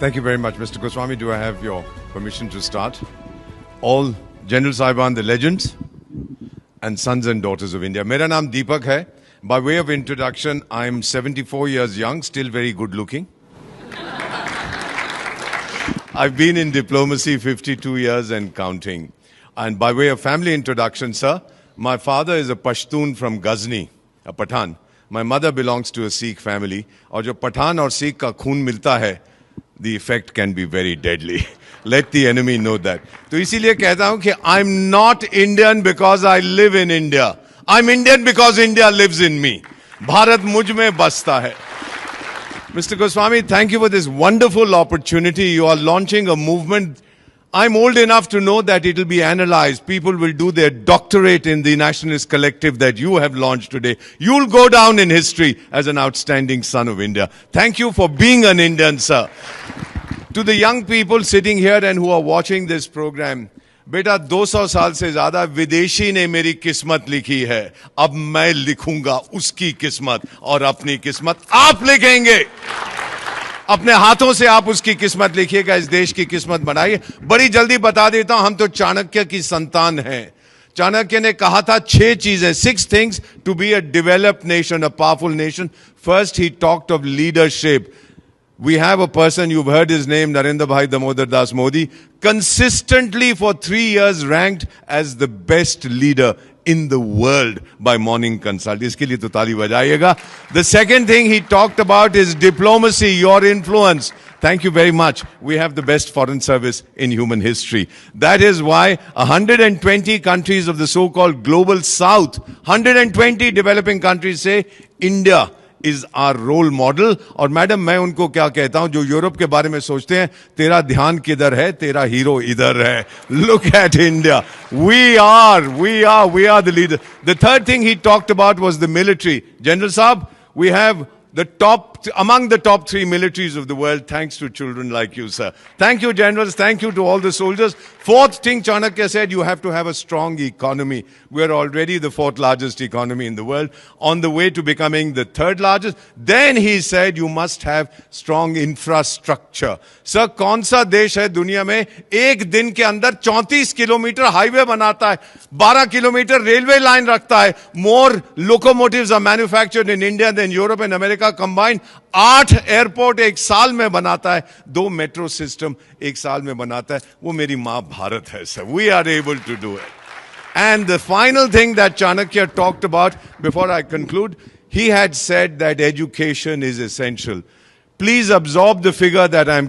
Thank you very much, Mr. Goswami. Do I have your permission to start? All General Saiban, the legends, and sons and daughters of India. Mera naam Deepak hai. By way of introduction, I'm 74 years young, still very good looking. I've been in diplomacy 52 years and counting. And by way of family introduction, sir, my father is a Pashtun from Ghazni, a Pathan. My mother belongs to a Sikh family. और जो पठान और सिख का खून मिलता है, the effect can be very deadly. Let the enemy know that. तो इसीलिए कहता हूँ कि I'm not Indian because I live in India. I'm Indian because India lives in me. Bharat मुझ में बसता है. Mr. Goswami, thank you for this wonderful opportunity. You are launching a movement. I'm old enough to know that it will be analyzed. People will do their doctorate in the nationalist collective that you have launched today. You'll go down in history as an outstanding son of India. Thank you for being an Indian, sir. To the young people sitting here and who are watching this program, बेटा 200 साल से ज्यादा विदेशी ने मेरी किस्मत लिखी है. अब मैं लिखूंगा उसकी किस्मत और अपनी किस्मत आप लिखेंगे. अपने हाथों से आप उसकी किस्मत लिखिएगा, इस देश की किस्मत बनाइए. बड़ी जल्दी बता देता हूं, हम तो चाणक्य की संतान हैं. चाणक्य ने कहा था 6 चीजें, 6 things to be a developed nation, a powerful nation. First, he talked of leadership. We have a person, you've heard his name, Narendra Bhai Damodar Das Modi, consistently for 3 years ranked as the best leader in the world by Morning Consult. Iske liye to taali bajayega. The second thing he talked about is diplomacy, your influence. Thank you very much. We have the best foreign service in human history. That is why 120 countries of the so-called global south, 120 developing countries say India is our role model. और madam मैं उनको क्या कहता हूं जो Europe के बारे में सोचते हैं, तेरा ध्यान किधर है, तेरा हीरो इधर है. Look at India. We are the leader. The third thing he talked about was the military. General Saab, we have among the top 3 militaries of the world, thanks to children like you, sir. Thank you, generals. Thank you to all the soldiers. Fourth thing, Chanakya said, you have to have a strong economy. We are already the 4th largest economy in the world, on the way to becoming the 3rd largest. Then he said, you must have strong infrastructure. Sir, कौन सा देश है दुनिया में एक दिन के अंदर 34 किलोमीटर हाईवे बनाता है, 12 किलोमीटर रेलवे लाइन रखता है? More locomotives are manufactured in India than Europe and America combined. 8 airport एक साल में बनाता है, 2 मेट्रो सिस्टम एक साल में बनाता है. वो मेरी मां भारत है, sir. We are able to do it. And the final thing that Chanakya talked about, before I conclude, he had said that education is essential. Please absorb the figure that I'm